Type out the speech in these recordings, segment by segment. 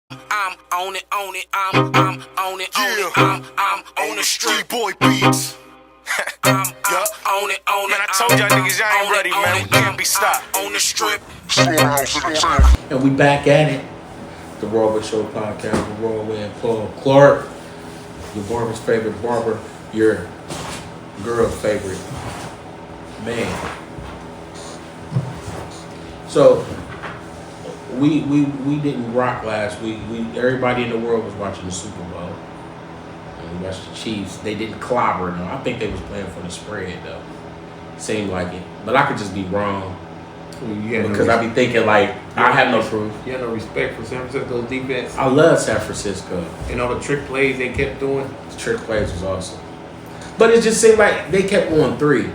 I'm on it, I'm on it, I'm on the street boy beats. I'm on it, man. I told y'all niggas y'all ain't ready, man. We can't be stopped. On the strip. And we back at it. The Robert Show podcast with Roy and Paul Clark, your barber's favorite barber, your girl's favorite man. So we didn't rock last week. Everybody in the world was watching the Super Bowl. And we watched the Chiefs. They didn't clobber though. I think they was playing for the spread though. Seemed like it, but I could just be wrong. Because I be thinking like I have no proof. You have no respect for San Francisco's defense. I love San Francisco. And all the trick plays they kept doing. The trick plays was awesome. But it just seemed like they kept going 3,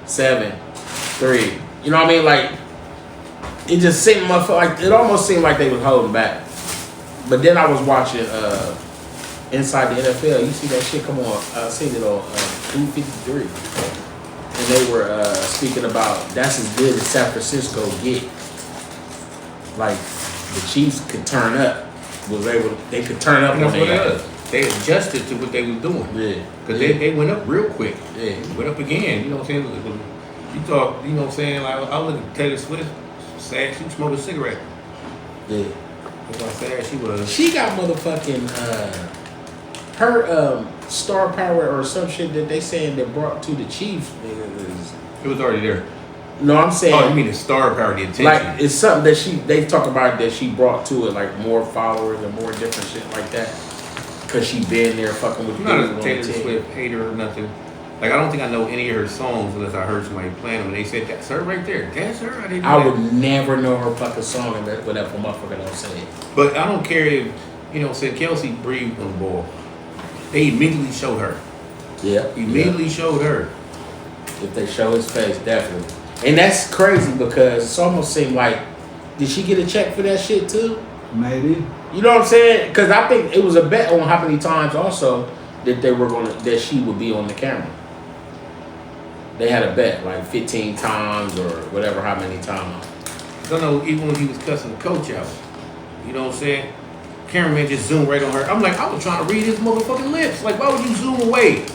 7, 3. You know what I mean? Like it just seemed like it almost seemed like they was holding back. But then I was watching Inside the NFL. You see that shit come on? I seen it on 253. And they were speaking about that's as good as San Francisco get. Like the Chiefs could turn up, they could turn up on their. They adjusted to what they was doing. Yeah, because they went up real quick. Yeah, went up again. You know what I'm saying? You talk. You know what I'm saying? Like I look at Taylor Swift. Sad she smoked a cigarette. Yeah, that's how sad she was. She got motherfucking her star power or some shit that they saying that brought to the Chiefs. It was already there. No, I'm saying. Oh, you mean the star power, the attention? Like it's something that they talk about that she brought to it, like more followers and more different shit like that. Cause she been there fucking with. I'm not a Taylor Swift hater or nothing. Like I don't think I know any of her songs unless I heard somebody playing them and they said that's her right there. That's her. I would never know her fucking song and that whatever motherfucker don't say it. But I don't care if said Kelsey breathed on the ball. They immediately showed her. Yeah. Immediately showed her. If they show his face, definitely. And that's crazy because it's almost seemed like, did she get a check for that shit too? Maybe. You know what I'm saying? Because I think it was a bet on how many times also that she would be on the camera. They had a bet like 15 times or whatever, how many times. I don't know, even when he was cussing the coach out. You know what I'm saying? Cameraman just zoomed right on her. I'm like, I was trying to read his motherfucking lips. Like, why would you zoom away?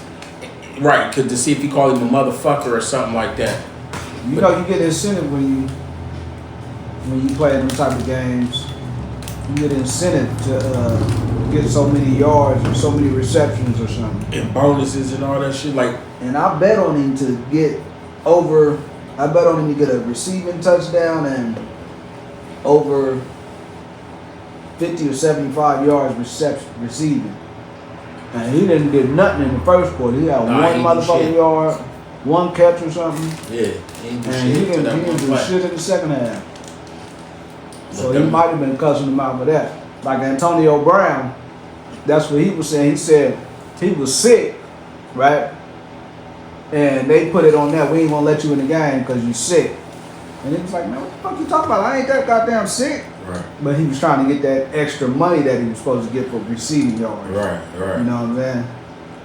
Right, to see if you call him a motherfucker or something like that. You know, you get incentive when you play them type of games. You get incentive to get so many yards or so many receptions or something. And bonuses and all that shit. And I bet on him to get over. I bet on him to get a receiving touchdown and over 50 or 75 yards receiving. And he didn't get nothing in the first quarter. He had one motherfucking yard, one catch or something. Yeah. And he didn't do shit in the second half. So he might have been cussing him out for that. Like Antonio Brown, that's what he was saying. He said he was sick, right? And they put it on there. We ain't gonna let you in the game because you're sick. And he was like, man, what the fuck you talking about? I ain't that goddamn sick. Right. But he was trying to get that extra money that he was supposed to get for receiving yards. Right. You know what I'm saying?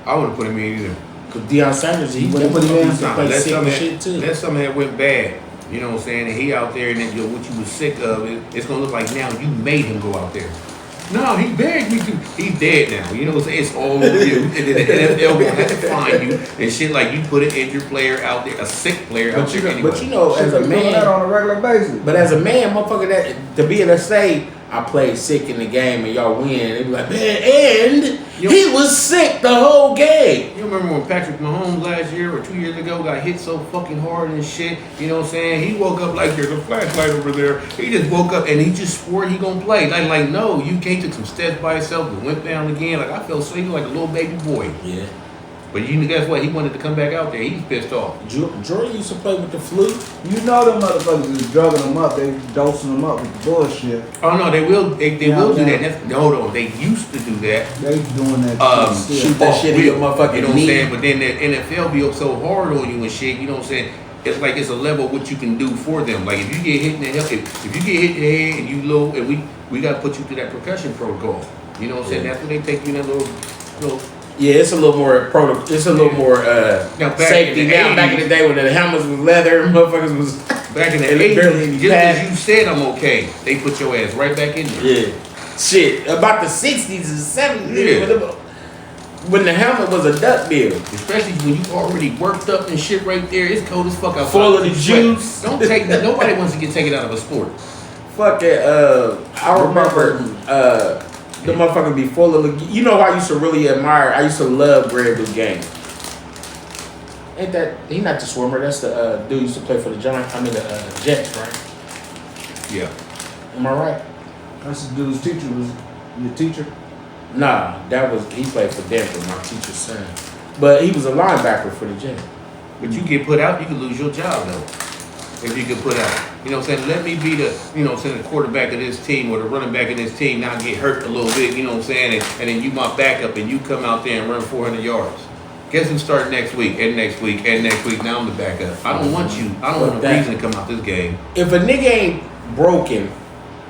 I wouldn't put him in either. Because Deion Sanders, he wouldn't put him in. That's something that went bad. You know what I'm saying? And he out there and then what you was sick of, it's going to look like now you made him go out there. No, he begged me to. He's dead now. You know what I'm saying? It's all over you. And then the NFL going to have to find you and shit like you put an injured player out there, a sick player out there anyway. But you know, as a man, that on a regular basis. But as a man, motherfucker, that to be able to say I played sick in the game and y'all win, they be like, man, and he was sick the whole game. You remember when Patrick Mahomes last year or 2 years ago got hit so fucking hard and shit? You know what I'm saying? He woke up like there's a flashlight over there. He just woke up and he just swore he gonna play. Like no, you came took some steps by yourself and went down again. Like I felt sick like a little baby boy. Yeah. But you guess what? He wanted to come back out there. He's pissed off. Jordan used to play with the flu. You know them motherfuckers is drugging them up. They dosing them up with the bullshit. Oh no, they will. They will do that. No, they used to do that. They doing that. Shoot that shit in your motherfucking You know what I'm knee. saying? But then the NFL be so hard on you and shit. You know what I'm saying? It's like it's a level of what you can do for them. Like if you get hit in the head, if you get hit in the head and you low, and we got to put you through that percussion protocol. You know what I'm saying? That's when they take you in that little. Yeah, it's a little more It's a little more safety now. Back in the day when the helmets was leather, motherfuckers was back in the 80s. Just as you said, I'm okay. They put your ass right back in there. Yeah. shit, about the 60s and 70s. Yeah. When the helmet was a duck bill. Especially when you already worked up and shit right there. It's cold as fuck outside. Full of the juice. Don't take that. Nobody wants to get taken out of a sport. Fuck it, I remember the motherfucker be full of the, you know, I used to really admire, I used to love Greg Lougain. Ain't that, he not the swimmer, that's the dude who used to play for the Giants, the Jets, right? Yeah. Am I right? That's the dude's teacher was your teacher. Nah, he played for Denver, my teacher's son. But he was a linebacker for the Jets. But you get put out, you can lose your job though. If you get put out. You know what I'm saying? Let me be the, you know what I'm saying, the quarterback of this team or the running back of this team, now get hurt a little bit, you know what I'm saying? And then you my backup and you come out there and run 400 yards. Guess who started next week and next week and next week? Now I'm the backup. I don't want you. I don't want a reason to come out this game. If a nigga ain't broken,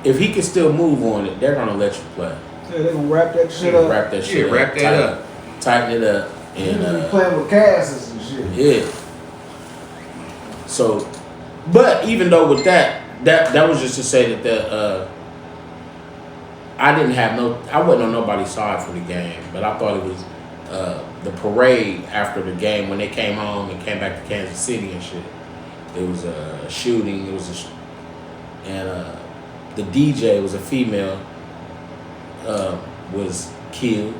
if he can still move on it, they're gonna let you play. Yeah, they gonna wrap that shit up. Wrap that shit up. Wrap that up. Tighten it up. And And be playing with casts and shit. yeah. So, but even though with that was just to say that I wasn't on nobody's side for the game, but I thought it was the parade after the game when they came home and came back to Kansas City and shit. It was a shooting. And the DJ was a female, was killed,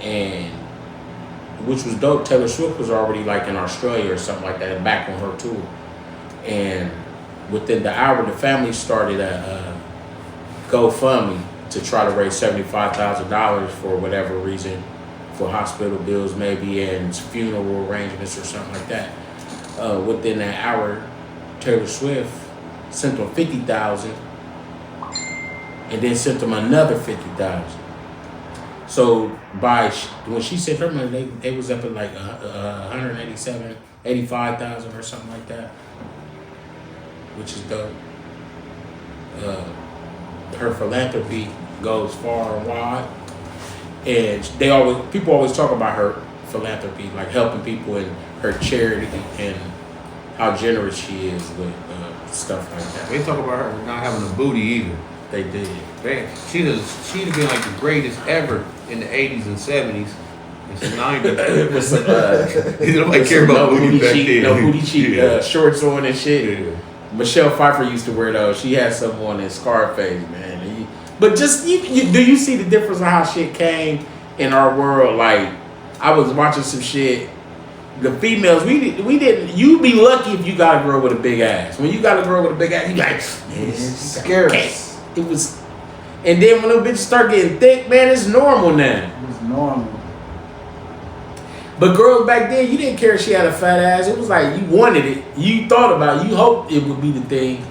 and which was dope. Taylor Swift was already like in Australia or something like that, and back on her tour. And within the hour, the family started a GoFundMe to try to raise $75,000 for whatever reason, for hospital bills maybe and funeral arrangements or something like that. Within that hour, Taylor Swift sent them $50,000, and then sent them another $50,000. So when she sent her money, they was up at like 187, 85,000 or something like that, which is dope. Her philanthropy goes far and wide, and people always talk about her philanthropy, like helping people and her charity and how generous she is with stuff like that. They talk about her not having a booty either. They did. Man, she'd have been like the greatest ever in the 80s and 70s and some 90s. Nobody cared about booty back then. No booty cheek shorts on and shit. Yeah. Michelle Pfeiffer used to wear those. She had some on in Scarface, man. But just, do you see the difference of how shit came in our world? Like, I was watching some shit. The females, we didn't. You be lucky if you got a girl with a big ass. When you got a girl with a big ass, you like, man, It's scary. it was. And then when those bitches start getting thick, man, it's normal now. It's normal. But girls back then, you didn't care if she had a fat ass. It was like you wanted it. You thought about it. You hoped it would be the thing.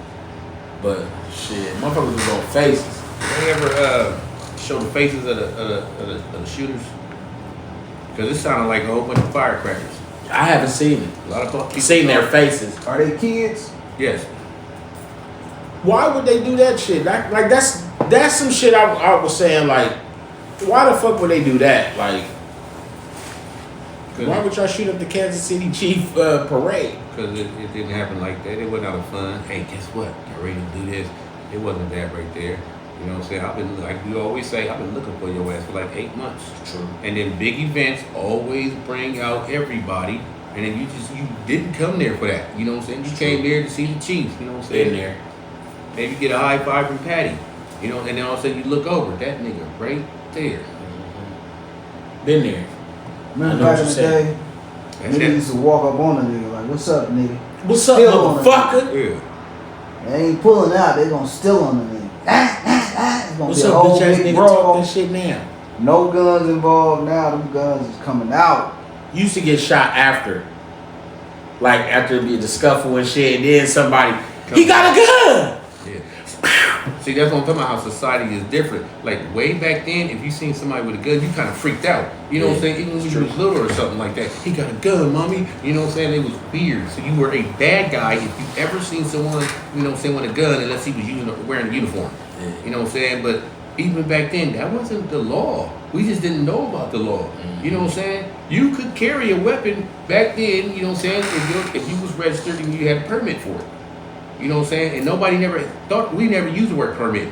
But shit, motherfuckers was on faces. They ever show the faces of the shooters? Because it sounded like a whole bunch of firecrackers. I haven't seen it. A lot of people Seen their faces. Are they kids? Yes. Why would they do that shit? Like that's some shit I was saying, like, why the fuck would they do that? Like, why would y'all shoot up the Kansas City Chief parade? Because it didn't happen like that. It wasn't out of fun. Hey, guess what? Y'all ready to do this? It wasn't that right there. You know what I'm saying? I've been, like you always say, I've been looking for your ass for like 8 months. True. And then big events always bring out everybody. And then you didn't come there for that. You know what I'm saying? You came there to see the Chiefs. You know what I'm saying? Been there. Maybe get a high five from Patty. You know, and then all of a sudden you look over, that nigga right there. Been there. Remember back in the day, niggas used to walk up on a nigga like, "What's up, nigga?" What's up, Steal on a motherfucker? Yeah. They ain't pulling out. They gonna steal on the nigga. It's gonna What's be a up, whole bitch ass big nigga? Talk brawl. that shit now. No guns involved now. Them guns is coming out. You used to get shot after. Like, after it'd be the scuffle and shit, and then somebody, he got a gun! Yeah. See, that's what I'm talking about, how society is different. Like, way back then, if you seen somebody with a gun, you kind of freaked out. You know what I'm saying? Even when you was little or something like that. He got a gun, mommy. You know what I'm saying? It was weird. So you were a bad guy if you ever seen someone, you know what I'm saying, with a gun, unless he was wearing a uniform. Yeah. You know what I'm saying? But even back then, that wasn't the law. We just didn't know about the law. You know what I'm saying? You could carry a weapon back then, you know what I'm saying, if you was registered and you had a permit for it. You know what I'm saying? And nobody never thought, we never used the word permit.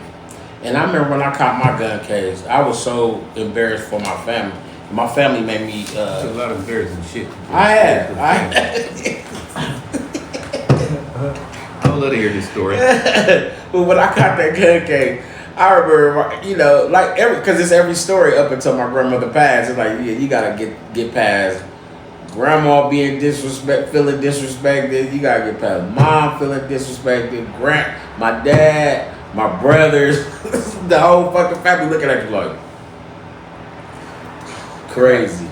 And I remember when I caught my gun case, I was so embarrassed for my family. My family made me. That's a lot of embarrassing shit. I had. I would love to hear this story. But when I caught that gun case, I remember, you know, like because it's every story up until my grandmother passed. It's like, yeah, you gotta get past grandma being feeling disrespected. You gotta get past mom feeling disrespected. My dad, my brothers, the whole fucking family looking at you like crazy.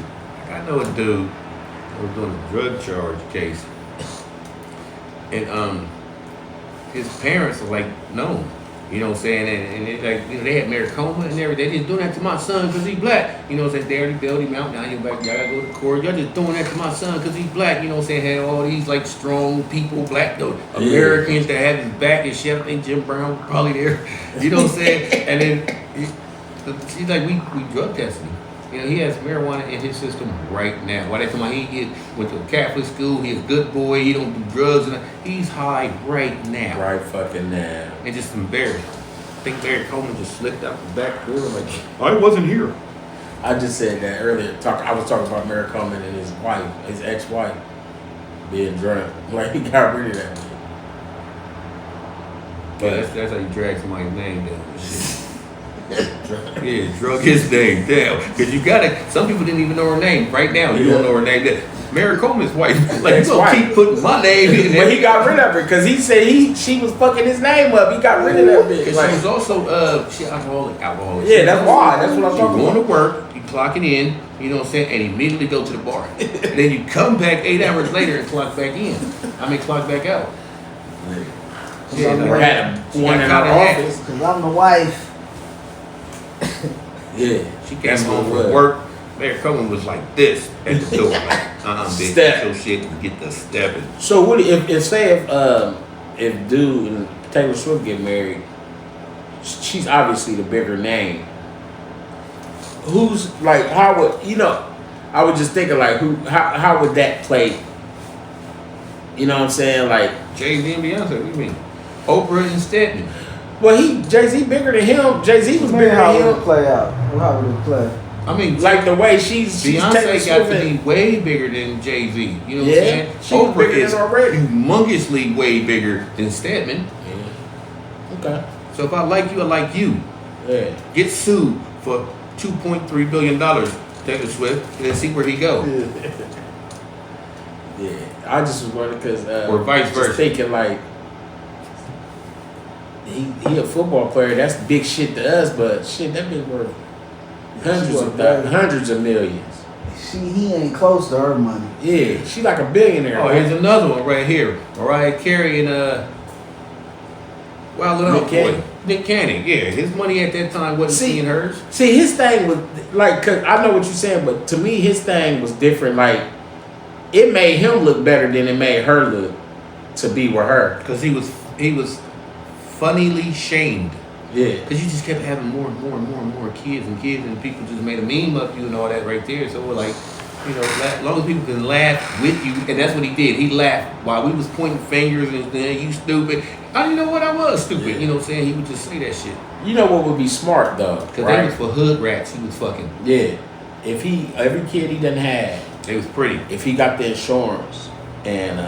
I know a dude that was doing a drug charge case, and his parents are like known. You know what I'm saying? And they, like, you know, they had Maricoma and everything. They just doing that to my son because he's black. You know what I'm saying? They already bailed him out. Now you're back. Y'all gotta go to court. Y'all just doing that to my son because he's black. You know what I'm saying? Had all these like strong people, black though, Americans that had his back and shit. I think Jim Brown was probably there. You know what I'm saying? And then he's like, we drug tested him. You know, he has marijuana in his system right now. Why they talking about he went to a Catholic school, he's a good boy, he don't do drugs, and he's high right now. Right fucking now. And just embarrassed. I think Barry Coleman just slipped out the back door like, I wasn't here. I just said that earlier. I was talking about Merrick Coleman and his wife, his ex-wife, being drunk. Like, he got rid of that shit. Yeah, that's how you drag somebody's name down. Yeah, drug his name down. Because you gotta, some people didn't even know her name. Right now, you don't know her name. Mary Coleman's wife. Like, you gonna keep putting my name in there. But he got rid of her because he said she was fucking his name up. He got rid of that bitch. Like, she was also, she alcoholic. Yeah, that's why. That's what I'm talking about. You going to work, you clocking in, you know what I'm saying, and immediately go to the bar. Then you come back 8 hours later and clock back in. Clock back out. Yeah, never had one in our office. Because I'm the wife. Yeah. She came home from work. Mary Coleman was like this at the door, like, bitch, get your shit and get the stepping. So what if Dude and Taylor Swift get married, she's obviously the bigger name. Who's like, how would, you know, I was just thinking like how would that play? You know what I'm saying? Like Jay-Z and Beyonce, what do you mean? Oprah and Stedman. Well, Jay-Z bigger than him. Jay-Z was bigger how than him. Would it play out? How would it play? Like the way she's Beyonce got to be way bigger than Jay-Z. You know what I'm saying? She was Oprah bigger is than already. humongously way bigger than Stedman. Yeah. Okay. So if I like you, I like you. Yeah. Get sued for $2.3 billion, Taylor Swift, and then see where he go. Yeah. I just was wondering because or vice versa. Thinking like he a football player. That's big shit to us, but shit, that bitch worth hundreds of millions. He ain't close to her money. Yeah, she like a billionaire. Oh, here's another one right here. Mariah Carey and Nick Cannon. Yeah, his money at that time wasn't seeing hers. See, his thing was like, cause I know what you're saying, but to me, his thing was different. Like, it made him look better than it made her look to be with her. Because he was funnily shamed. Yeah. Because you just kept having more and more kids, and people just made a meme of you and all that right there. So we're like, you know, as long as people can laugh with you, and that's what he did. He laughed while we was pointing fingers and saying, you stupid. I didn't know what I was stupid. Yeah. You know what I'm saying? He would just say that shit. You know what would be smart though? Because that was for hood rats. He was fucking. Yeah. If every kid he done had, it was pretty. If he got the insurance and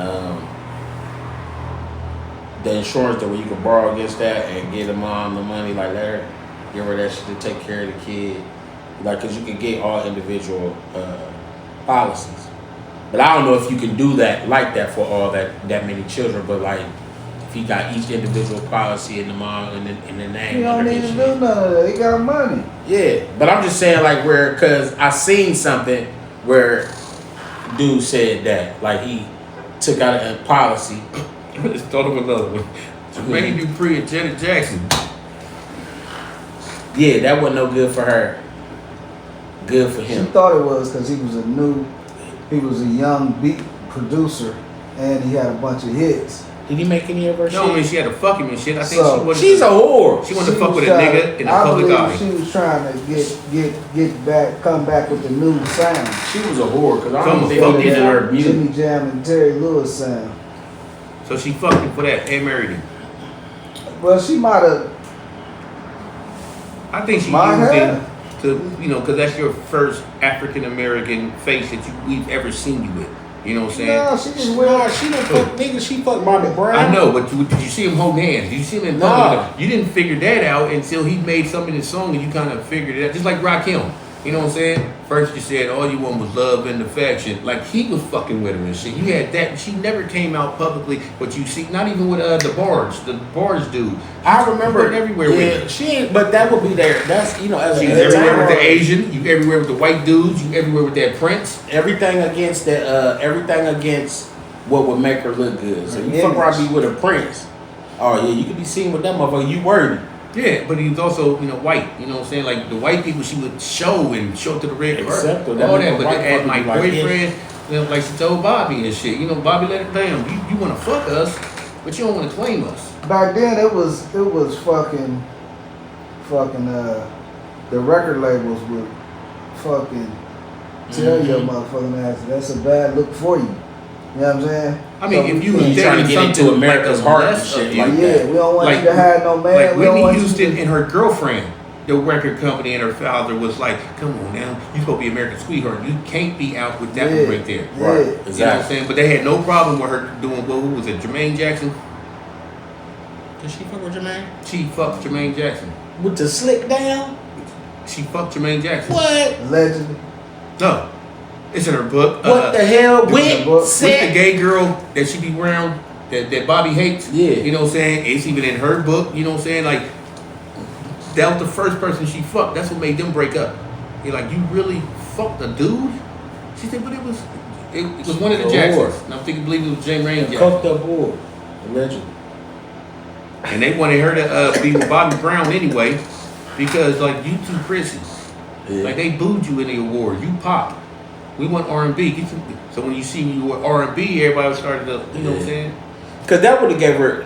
the insurance that where you could borrow against that and give the mom the money, like that, give her that shit to take care of the kid, like, cause you can get all individual policies, but I don't know if you can do that like that for all that many children. But like, if you got each individual policy and the mom and the name, you don't need to do none of that. He got money. Yeah, but I'm just saying like cause I seen something where dude said that like he took out a policy. I just thought of another one. Jermaine Dupri and Janet Jackson. Yeah, that wasn't no good for her. Good for him. She thought it was because he was a young beat producer and he had a bunch of hits. Did he make any of her shit? No, I mean, she had to fuck him and shit. I think she's a whore. She wanted to fuck with a nigga in the public eye. She was trying to come back with the new sound. She was a whore because I don't think he did her music. Jimmy Jam and Terry Lewis sound. So she fucked him for that and married him. Well, she might have I think she My used hair. it to, you know, because that's your first African American face that we've ever seen you with. You know what I'm saying? No, she just Well, wear. she didn't fuck nigga. She fucked Bobby Brown. I know, but did you see him holding hands? Did you see him in Nah. public? You didn't figure that out until he made something in the song and you kind of figured it out. Just like Rakim. You know what I'm saying? First you said all you want was love and affection. Like he was fucking with her and shit. You had that. She never came out publicly, but you see, not even with the bars dude. I remember She's everywhere with her. She ain't, but that would be there. That's, you know, as She's a everywhere with the entertainer, Asian. You everywhere with the white dudes. You everywhere with that Prince. everything against that. Everything against what would make her look good. So you Yeah. fuck around be with a Prince. Oh yeah, you could be seen with that motherfucker. You worthy. Yeah, but he was also, you know, white. You know what I'm saying? Like the white people, she would show to the red Except carpet, that all nigga that. But white as fucker my be like, boyfriend, you know, like she told Bobby and shit. You know, Bobby let it down. You want to fuck us, but you don't want to claim us. Back then, it was fucking, the record labels would fucking tell your motherfucking ass that's a bad look for you. You know what I'm saying? I mean, So if you we was You trying to dating get into something America's like heart and less shit of you, like yeah, that. we don't want Like- you to have no man. like we don't Whitney want Houston you to, and her girlfriend, the record company and her father was like, "Come on now, you supposed to be America's sweetheart. You can't be out with that Yeah. one right there." Yeah. Right. You know what I'm Exactly. saying? But they had no problem with her doing. Well, who was it? Jermaine Jackson. Did she fuck with Jermaine? She fucked Jermaine Jackson. With the slick down? She fucked Jermaine Jackson. What? allegedly. No, it's in her book. What the hell? book- Went What's the sick. gay girl that she be around that Bobby hates? Yeah. You know what I'm saying? It's even in her book. You know what I'm saying? Like, that was the first person she fucked. That's what made them break up. You're like, you really fucked a dude? She said, but it was one of the Oh, Jacksons. Lord. And I'm thinking, believe it was Jermaine Jackson. Coked up boy. Allegedly. And they wanted her to be with Bobby Brown anyway, because like you too prissy. Yeah. Like they booed you in the award. You pop. We want R&B. So when you see me with R&B, everybody started to, you know what I'm saying? Cause that would have gave her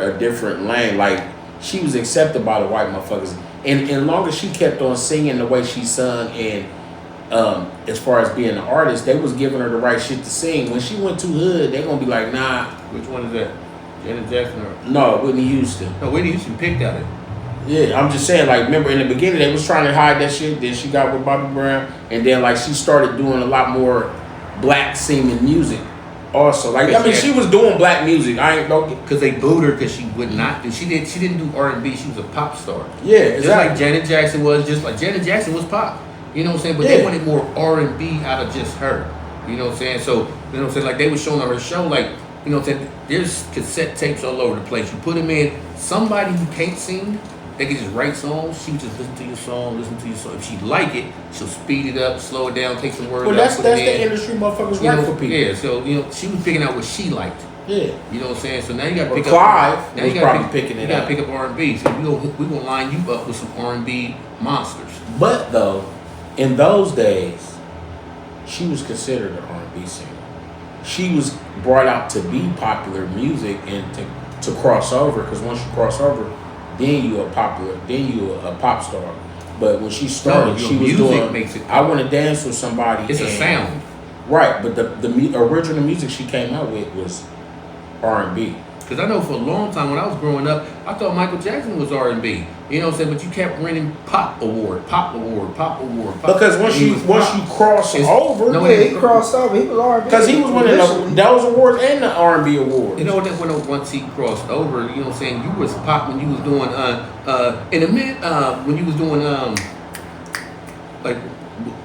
a different lane. Like she was accepted by the white motherfuckers, and long as she kept on singing the way she sung, and as far as being an artist, they was giving her the right shit to sing. When she went too hood, they gonna be like, nah, Which one is that? Janet Jackson or? no, Whitney Houston. No, Whitney Houston picked at it. Yeah, I'm just saying, like, remember in the beginning they was trying to hide that shit. Then she got with Bobby Brown, and then like she started doing a lot more black seeming music. Also, like I mean, she was doing black music. I ain't don't get. Because they booed her because she would not do. She didn't do R&B. She was a pop star. Yeah, Just like exactly. Janet Jackson was. Just like Janet Jackson was pop. You know what I'm saying? But Yeah. they wanted more R&B out of just her. You know what I'm saying? So you know what I'm saying? Like they were showing on her show. Like you know what I'm saying? There's cassette tapes all over the place. You put them in. Somebody who can't sing, they can just write songs. She would just listen to your song. If she like it, she'll speed it up, slow it down, take some words Well, out. that's put it the in. industry motherfuckers You right know, for people. yeah, so you know, she was picking out what she liked. Yeah. You know what I'm saying? So now you got to Well, pick Clive up. Now was you got probably picking you it got to up. pick up R&B. So we gonna line you up with some R&B monsters. But though, in those days, she was considered an R&B singer. She was brought out to be popular music and to cross over. Because once you cross over, then you a pop star. But when she started, No, your she was music doing. makes it I want to dance with somebody. It's a and- sound. Right, but the original music she came out with was R&B. Because I know for a long time when I was growing up, I thought Michael Jackson was R&B. You know what I'm saying? But you kept winning pop award. Because once And he you was cross It's- over, no, Yeah, he crossed over. He was R&B. because he was winning those awards and the R&B awards. You know what? When once he crossed over, you know what I'm saying? You was pop when you was doing in the mid when you was doing like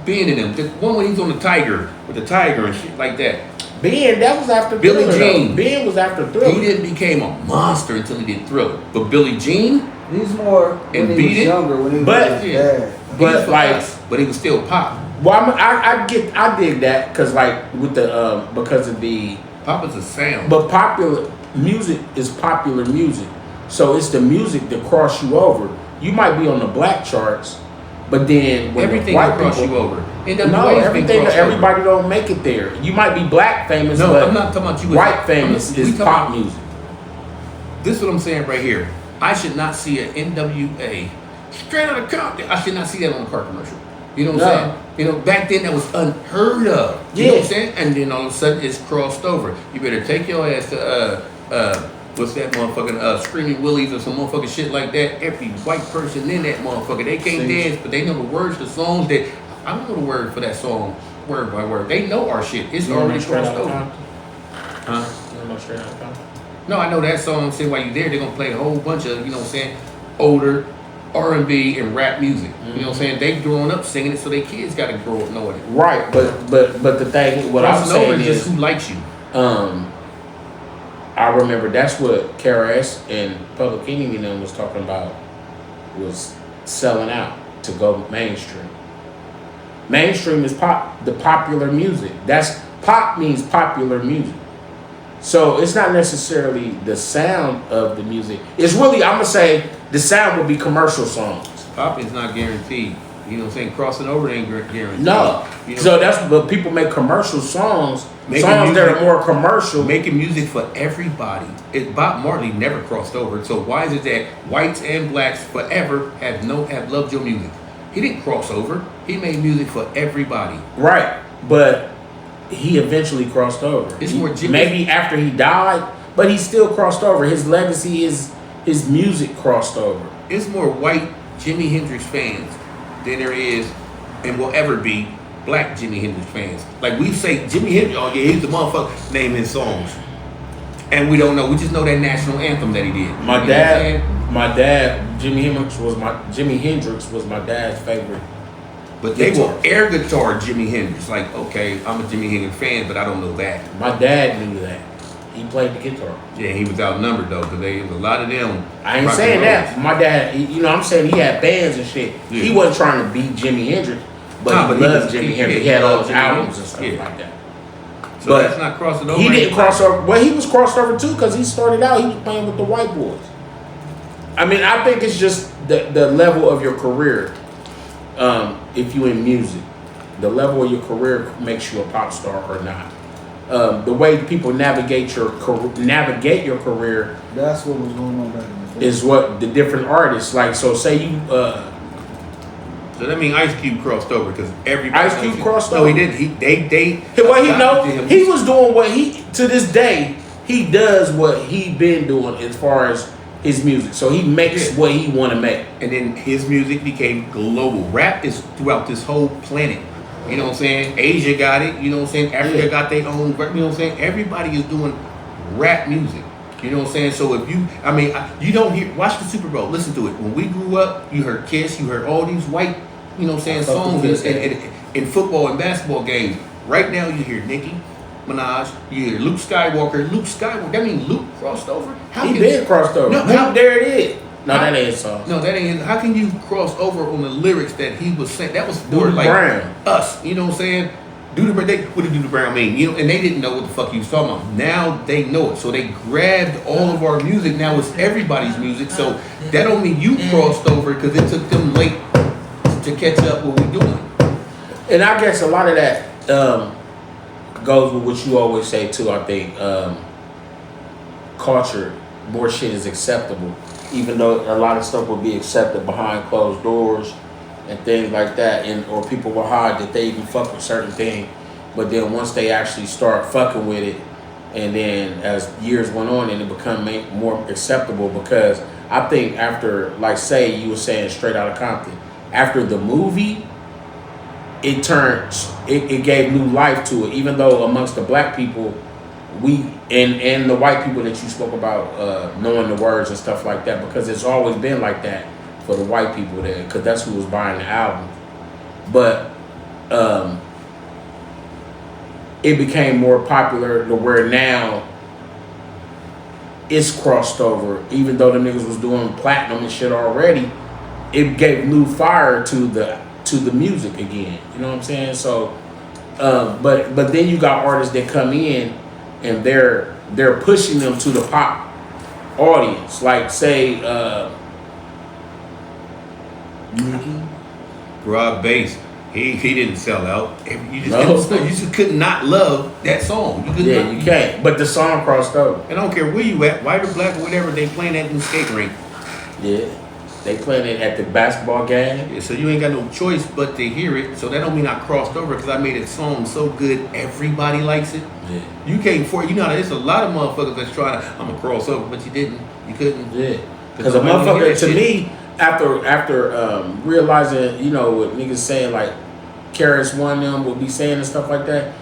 being in them. The one when he was on the tiger with the tiger and shit like that. Ben, that was after Billie Thriller, Jean. though. Ben was after Thriller. He didn't became a monster until he did Thriller. But Billie Jean, He's more when And he beat was it. younger. When he was But- with his Yeah. dad. he was But, for like- us, but he was still pop. Well, I dig that because like with the because of the Pop is a sound. but popular music is popular music, so it's the music that cross you over. You might be on the black charts, but then when everything the white will cross people, you over. no, everything everybody don't make it there. You might be black famous, No, but I'm not talking about you. white famous we is talking pop about- music. This is what I'm saying right here. I should not see an NWA straight out of Compton. I should not see that on a car commercial. You know what I'm No. saying? You know, back then that was unheard of. You know what I'm Yeah. saying? And then all of a sudden it's crossed over. You better take your ass to what's that motherfucking Screaming Willies or some motherfucking shit like that. Every white person in that motherfucker, they can't dance, but they know the words to songs that I don't know the word for that song, word by word. They know our shit. It's already crossed over. Huh? You don't know Straight Outta Compton? No, I know that song. Say while you there, they're gonna play a whole bunch of, you know what I'm saying, older R&B and rap music. You know what I'm saying? They've grown up singing it, so their kids gotta grow up knowing it. Right, but the thing, what I'm saying is, just who likes you. I remember that's what KRS and Public Enemy them was talking about, was selling out to go mainstream. Mainstream is the popular music. That's pop means popular music. So it's not necessarily the sound of the music. It's really, I'm gonna say, the sound would be commercial songs. Pop is not guaranteed. You know what I'm saying? Crossing over ain't guaranteed. No. You know, So but people make commercial songs. Making songs music, that are more commercial. Making music for everybody. Bob Marley never crossed over. So why is it that whites and blacks forever have loved your music? He didn't cross over. He made music for everybody. Right. But he eventually crossed over. It's more maybe after he died, but he still crossed over. His legacy his music crossed over. It's more white Jimi Hendrix fans than there is and will ever be black Jimi Hendrix fans. Like we say Jimi Hendrix, oh yeah, he's the motherfucker naming songs. And we don't know. We just know that national anthem that he did. My dad, Jimi Hendrix was my dad's favorite. But they will air guitar Jimi Hendrix. Like, okay, I'm a Jimi Hendrix fan, but I don't know that. My dad knew that. He played the guitar. Yeah, he was outnumbered though, because a lot of them. I ain't saying that. My dad, I'm saying he had bands and shit. Yeah. He wasn't trying to beat Jimi Hendrix, but he loved Jimi Hendrix. He had all his albums and stuff like that. So but that's not crossing over. He didn't cross over. Well, he was crossed over too, because he started out, he was playing with the white boys. I mean, I think it's just the level of your career. If you in music, the level of your career makes you a pop star or not. The way people navigate your career. That's what was going on back in the day. Is what the different artists like. So say you. So that means Ice Cube crossed over because everybody. Ice Cube crossed over. No, he didn't. He was doing what to this day he does what he been doing as far as his music. So he makes what he want to make. And then his music became global. Rap is throughout this whole planet. You know what I'm saying? Asia got it. You know what I'm saying? Africa got their own. You know what I'm saying? Everybody is doing rap music. You know what I'm saying? So if you don't watch the Super Bowl, listen to it. When we grew up, you heard Kiss, you heard all these white, you know what I'm saying, songs in football and basketball games. Right now you hear Nicki Minaj, you hear Luke Skywalker. That means Luke crossed over? He did crossed over. No, there it is. No, that ain't a song. No, that ain't. How can you cross over on the lyrics that he was saying? That was for like Brown. Us. You know what I'm saying? What did Doodle Brown mean? You know, and they didn't know what the fuck he was talking about. Now they know it. So they grabbed all of our music. Now it's everybody's music. So that don't mean you crossed over because it took them late to catch up what we're doing. And I guess a lot of that goes with what you always say too. I think culture, more shit is acceptable, even though a lot of stuff will be accepted behind closed doors and things like that, or people will hide that they even fuck with certain things, but then once they actually start fucking with it, and then as years went on, and it become more acceptable, because I think after, like say you were saying Straight Outta Compton, after the movie, it gave new life to it, even though amongst the black people, we and the white people that you spoke about knowing the words and stuff like that, because it's always been like that for the white people there, because that's who was buying the album. But it became more popular to where now it's crossed over. Even though the niggas was doing platinum and shit already, it gave new fire to the music again. You know what I'm saying? So, but then you got artists that come in and they're pushing them to the pop audience. Like say Rob Bass, he didn't sell out. You just could not love that song. You can't. But the song crossed over. And I don't care where you at, white or black or whatever, they playing that in the skate rink. Yeah. They playing it at the basketball game. Yeah, so you ain't got no choice but to hear it. So that don't mean I crossed over because I made a song so good everybody likes it. Yeah. You can't afford. You know, there's a lot of motherfuckers that's trying to. I'm gonna cross over, but you didn't. You couldn't. Yeah. Because a motherfucker to me, after realizing, you know, what niggas saying like, Karis One them will be saying and stuff like that.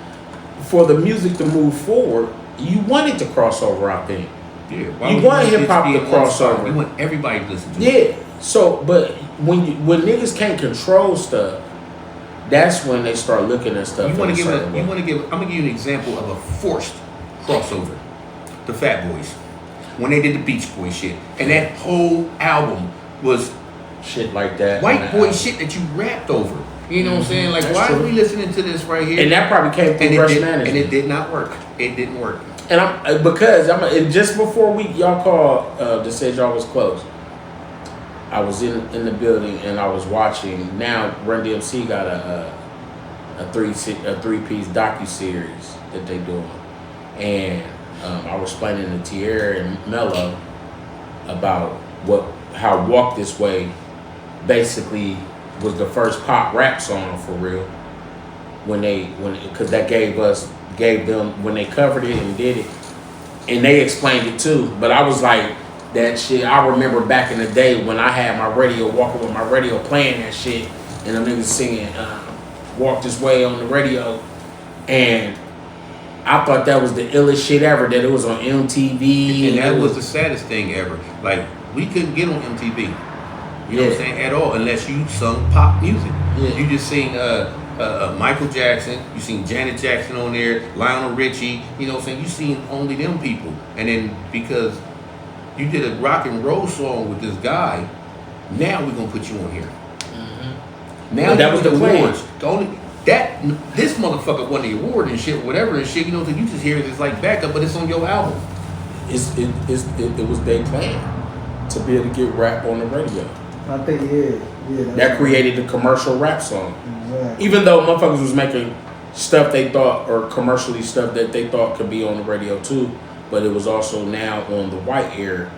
For the music to move forward, you want it to cross over. I think. Yeah. You want hip hop to cross over. You want everybody to listen to it. Yeah. So, but when niggas can't control stuff, that's when they start looking at stuff. I'm gonna give you an example of a forced crossover. The Fat Boys, when they did the Beach Boy shit, and that whole album was shit like that. white boy shit that you rapped over. You know what I'm saying? Like, That's why true. are we listening to this right here? And that probably came through Rush Management. And it did not work. It didn't work. And and just before y'all called that said y'all was close, I was in the building and I was watching. Now Run DMC got a three-piece docu-series that they doing, and I was explaining to Tierra and Mello about how Walk This Way basically was the first pop rap song for real. Because that gave them when they covered it and did it, and they explained it too. But I was like, that shit. I remember back in the day when I had my radio, walking with my radio, playing that shit, and them niggas singing "Walk This Way" on the radio, and I thought that was the illest shit ever. That it was on MTV, and that was the saddest thing ever. Like, we couldn't get on MTV. You know what I'm saying? At all, unless you sung pop music. Yeah. You just sing Michael Jackson, you seen Janet Jackson on there, Lionel Richie, you know what I'm saying? You seen only them people. And then because you did a rock and roll song with this guy, now we're gonna put you on here. Mm-hmm. Now that was the awards. This motherfucker won the award and shit, whatever and shit, you know, so you just hear it as like backup, but it's on your album. It was their plan to be able to get rap on the radio. I think That created the commercial rap song. Exactly. Even though motherfuckers was making stuff they thought, or commercially stuff that they thought could be on the radio too, but it was also now on the white air.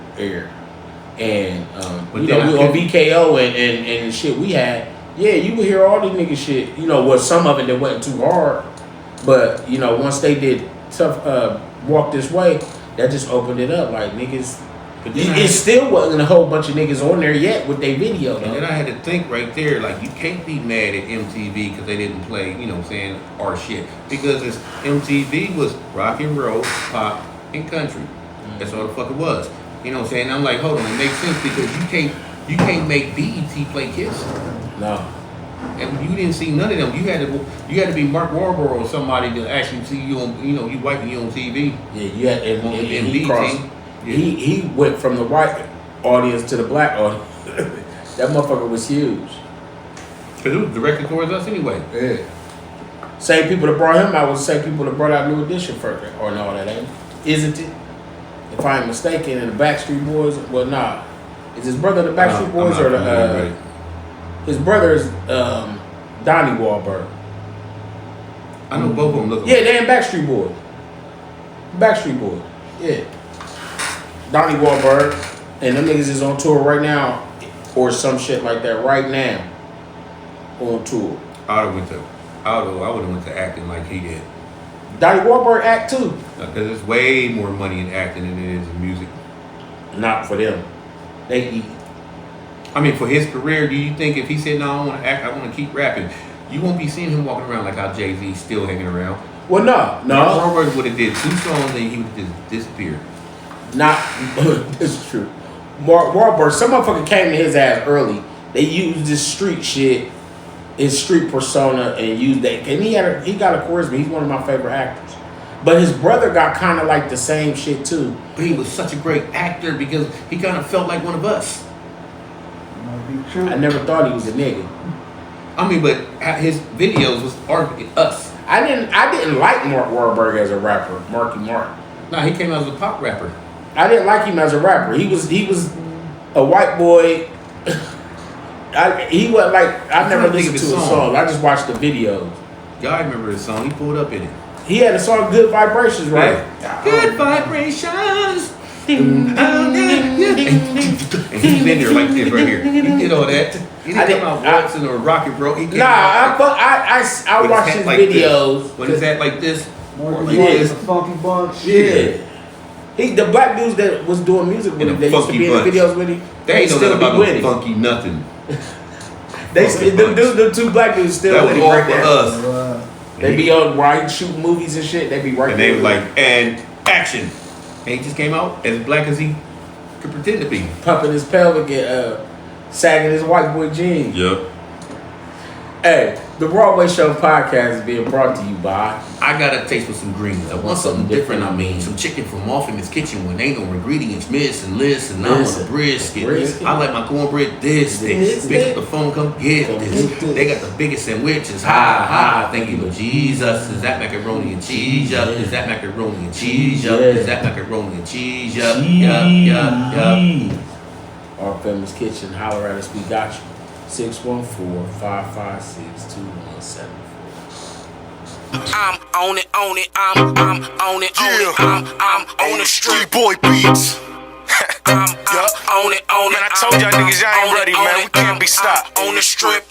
And you know, we on VKO and shit we had, you would hear all these niggas shit. You know, some of it that wasn't too hard, but you know, once they did tough Walk This Way, that just opened it up. Like niggas, it still wasn't a whole bunch of niggas on there yet with their video. And then I had to think right there, like, you can't be mad at MTV because they didn't play, you know what I'm saying, our shit. Because MTV was rock and roll, pop, and country. That's all the fuck it was. You know what I'm saying? I'm like, hold on, it makes sense because you can't make BET play Kiss. No. And you didn't see none of them. You had to be Mark Wahlberg or somebody to actually see you on, you know, you wiping you on TV. Yeah, you had and he crossed. Yeah. He went from the white audience to the black audience. That motherfucker was huge. Because it was directed towards us anyway. Yeah. Same people that brought him out was the same people that brought out New Edition first. Or no, that ain't. Isn't it? If I ain't mistaken, and the Backstreet Boys, well, nah. Is his brother the Backstreet Boys or the his brother is Donnie Wahlberg. I know both of them look. Yeah, they in Backstreet Boys. Backstreet Boys. Yeah. Donnie Wahlberg, and them niggas is on tour right now, or some shit like that right now. On tour. I would have went to acting like he did. Donnie Wahlberg act too. Because there's way more money in acting than it is in music. Not for them. They eat. I mean, for his career, do you think if he said, no, I don't want to act, I want to keep rapping, you won't be seeing him walking around like how Jay-Z's still hanging around? Well, no. Mark Wahlberg would have did 2 songs and he would have just disappeared. Not, this is true. Mark Wahlberg, some motherfucker came to his ass early. They used this street shit, his street persona, and used that. And he got a charisma. He's one of my favorite actors. But his brother got kind of like the same shit too. But he was such a great actor because he kind of felt like one of us. Might be true. I never thought he was a nigga. I mean, but his videos was us. I didn't like Mark Wahlberg as a rapper, Marky Mark. No, he came out as a pop rapper. I didn't like him as a rapper. He was a white boy. He wasn't like, I never listened to his song. I just watched the videos. Y'all remember his song? He pulled up in it. He had a song, Good Vibrations, right? Yeah. Good Vibrations. And he's in there like this right here. He did all that. He didn't come out once in a rocket, bro. He I watch his like videos. When his hat like this, or like Yeah, this. a funky bunch. Yeah. The black dudes that was doing music with him, they used to be in the videos with him. They ain't know still nothing about with no him. funky nothing. The two black dudes still That let was him all break for that. us. They be on right shooting movies and shit. They be right And there. they was like, and action. And he just came out as black as he could pretend to be. pumping his pelvic and sagging his white boy jeans. Yep. Hey, the Broadway Show podcast is being brought to you by. I got a taste for some greens. I want something different. I mean, some chicken from off in this kitchen when ain't no ingredients missed and list. And I want a brisket. I like my cornbread this. Pick up the phone, come get this. They got the biggest sandwiches. Ha. Thank you, Lord Jesus. Is that macaroni and cheese? Yup. Is that macaroni and cheese? Yup. Is that macaroni and cheese? Yup. Yup. Our Family's Kitchen. Holler at us. We got you. 614-556-2174. I'm on it, on it, I'm on it, on it, I'm on the street boy beats. I'm on it, on it. Man, I told y'all niggas y'all ain't ready, man. We can't be stopped on the strip.